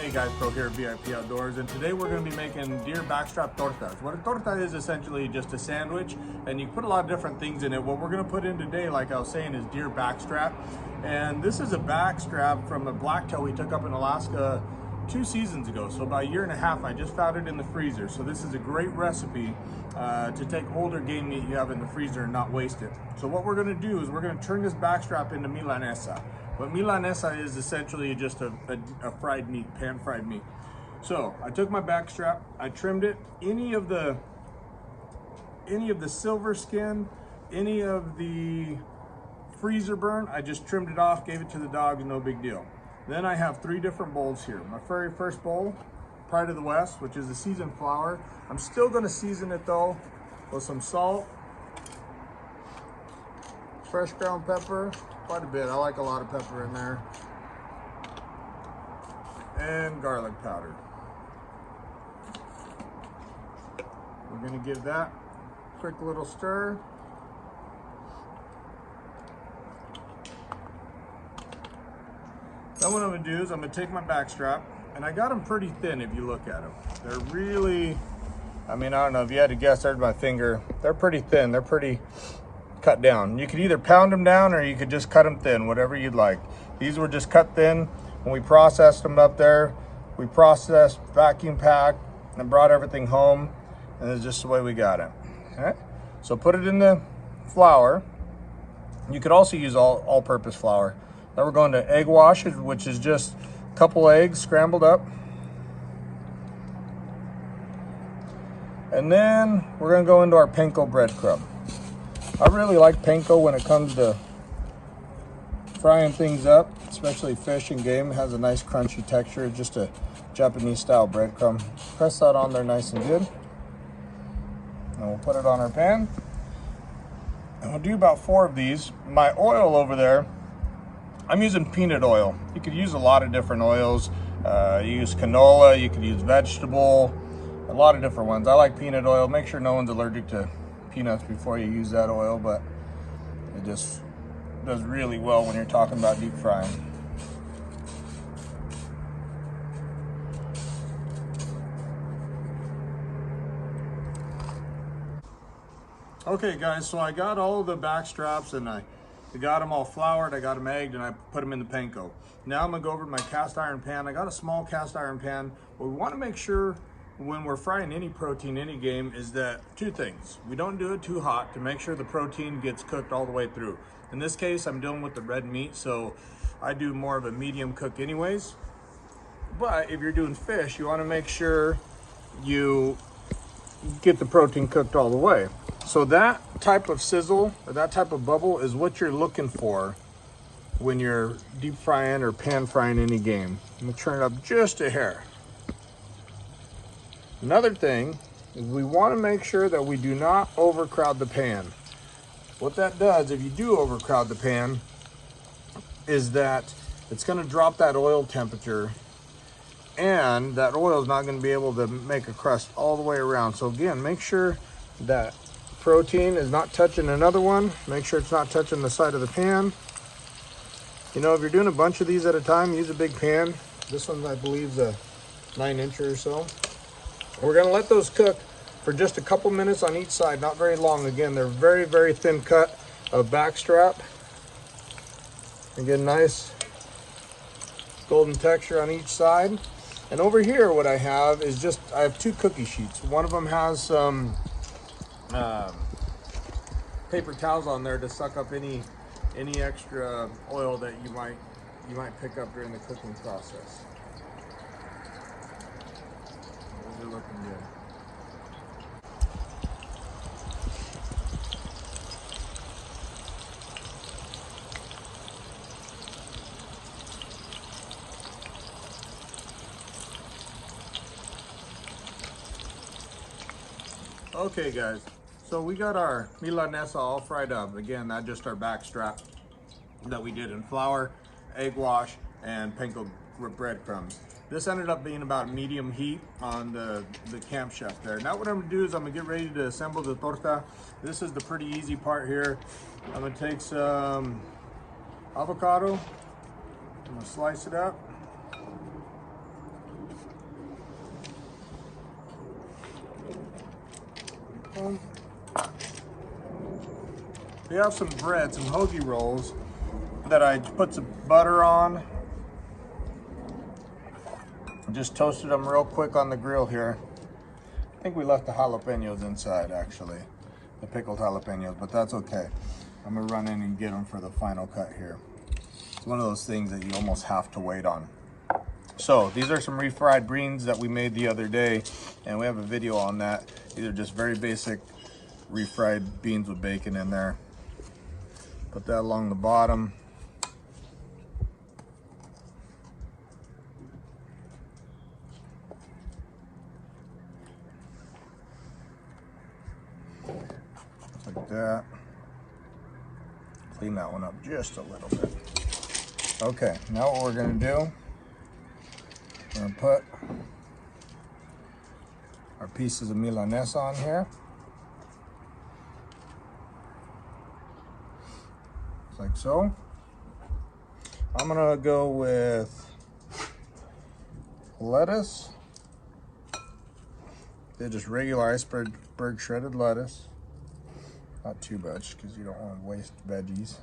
Hey guys, Pro here at VIP Outdoors, and today we're going to be making DEER Backstrap tortas. What a torta is essentially just a sandwich, and you put a lot of different things in it. What we're going to put in today, like I was saying, is DEER Backstrap. And this is a backstrap from a blacktail we took up in Alaska 2 seasons ago. So about a year and a half, I just found it in the freezer. So this is a great recipe to take older game meat you have in the freezer and not waste it. So what we're going to do is we're going to turn this backstrap into milanesa. What milanesa is essentially just a fried meat, pan-fried meat. So I took my backstrap, I trimmed it. Any of the silver skin, any of the freezer burn, I just trimmed it off, gave it to the dog, no big deal. Then I have 3 different bowls here. My very first bowl, Pride of the West, which is the seasoned flour. I'm still gonna season it though with some salt, fresh ground pepper, quite a bit. I like a lot of pepper in there. And garlic powder. We're gonna give that a quick little stir. Then what I'm gonna do is I'm gonna take my backstrap, and I got them pretty thin if you look at them. They're really, I mean, I don't know if you had to guess, there's my finger. They're pretty thin, they're pretty cut down. You could either pound them down or you could just cut them thin, whatever you'd like. These were just cut thin. When we processed them up there, we processed, vacuum packed, and brought everything home, and it's just the way we got it. Okay? So put it in the flour. You could also use all-purpose flour. Now we're going to egg wash, which is just a couple eggs scrambled up. And then we're gonna go into our Panko breadcrumb. I really like Panko when it comes to frying things up, especially fish and game. It has a nice crunchy texture. It's just a Japanese style breadcrumb. Press that on there nice and good. And we'll put it on our pan. And we'll do about 4 of these. My oil over there, I'm using peanut oil. You could use a lot of different oils. You use canola, you could use vegetable, a lot of different ones. I like peanut oil. Make sure no one's allergic to peanuts before you use that oil, but it just does really well when you're talking about deep frying. Okay guys, so I got all the back straps and I got them all floured, I got them egged, and I put them in the Panko. Now I'm gonna go over to my cast iron pan. I got a small cast iron pan. What we wanna make sure when we're frying any protein, any game, is that 2 things. We don't do it too hot to make sure the protein gets cooked all the way through. In this case, I'm dealing with the red meat, so I do more of a medium cook anyways. But if you're doing fish, you wanna make sure you get the protein cooked all the way. So that type of sizzle, or that type of bubble, is what you're looking for when you're deep frying or pan frying any game. I'm gonna turn it up just a hair. Another thing is we want to make sure that we do not overcrowd the pan. What that does, if you do overcrowd the pan, is that it's going to drop that oil temperature, and that oil is not going to be able to make a crust all the way around. So again, make sure that protein is not touching another one. Make sure it's not touching the side of the pan. You know, if you're doing a bunch of these at a time, use a big pan. This one, I believe, is a 9-incher or so. We're gonna let those cook for just a couple minutes on each side, not very long. Again, they're very, very thin cut of backstrap. Again, nice golden texture on each side. And over here, what I have is just, I have 2 cookie sheets. One of them has some paper towels on there to suck up any extra oil that you might pick up during the cooking process. Those are looking good. Okay guys, so we got our milanesa all fried up. Again, that's just our backstrap that we did in flour, egg wash, and Panko breadcrumbs. This ended up being about medium heat on the camp chef there. Now what I'm gonna do is I'm gonna get ready to assemble the torta. This is the pretty easy part here. I'm gonna take some avocado. I'm gonna slice it up. We have some bread, some Hoagie Rolls that I put some butter on. Just toasted them real quick on the grill here. I think we left the jalapenos inside, actually, the pickled jalapenos, but that's okay. I'm gonna run in and get them for the final cut here. It's one of those things that you almost have to wait on. So these are some refried beans that we made the other day, and we have a video on that. These are just very basic refried beans with bacon in there. Put that along the bottom. Like that. Clean that one up just a little bit. Okay, now what we're gonna do, we're gonna put our pieces of Mayonaise on here. Just like so. I'm gonna go with lettuce. They're just regular iceberg shredded lettuce. Not too much, because you don't want to waste veggies.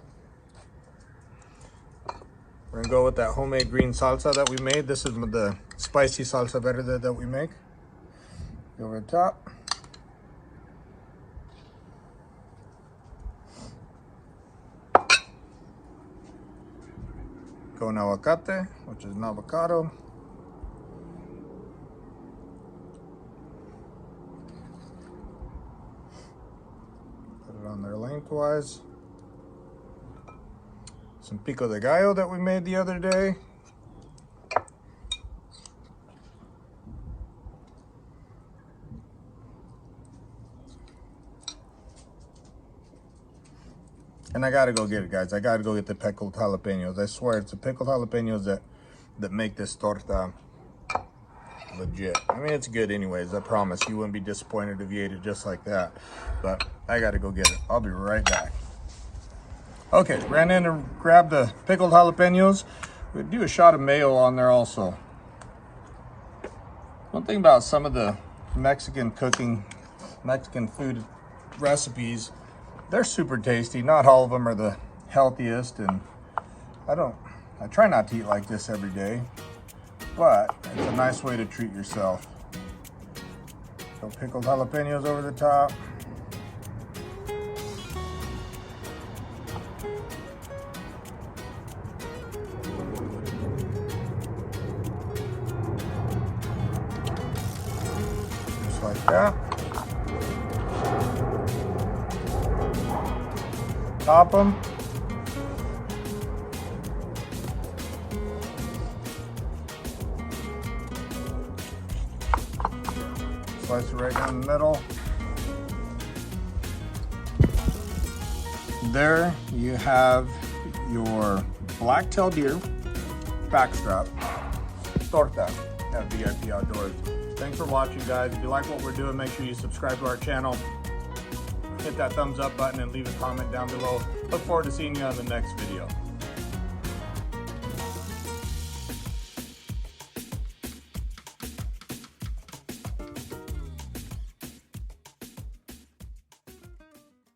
We're gonna go with that homemade green salsa that we made. This is the spicy Salsa Verde that we make. Go over the top. Go an avocado, which is an avocado. On there lengthwise. Some Pico de Gallo that we made the other day. And I gotta go get it, guys. I gotta go get the pickled jalapenos. I swear it's the pickled jalapenos that make this torta legit. I mean, it's good anyways. I promise you wouldn't be disappointed if you ate it just like that. But I gotta go get it. I'll be right back. Okay, ran in to grab the pickled jalapenos. We'll do a shot of mayo on there also. One thing about some of the Mexican food recipes, they're super tasty. Not all of them are the healthiest, and I try not to eat like this every day, but it's a nice way to treat yourself. So pickled jalapenos over the top. Just like that. Top them. Slice it right down the middle. There you have your black-tailed deer backstrap torta at VIP Outdoors. Thanks for watching, guys. If you like what we're doing, make sure you subscribe to our channel. Hit that thumbs up button and leave a comment down below. Look forward to seeing you on the next video.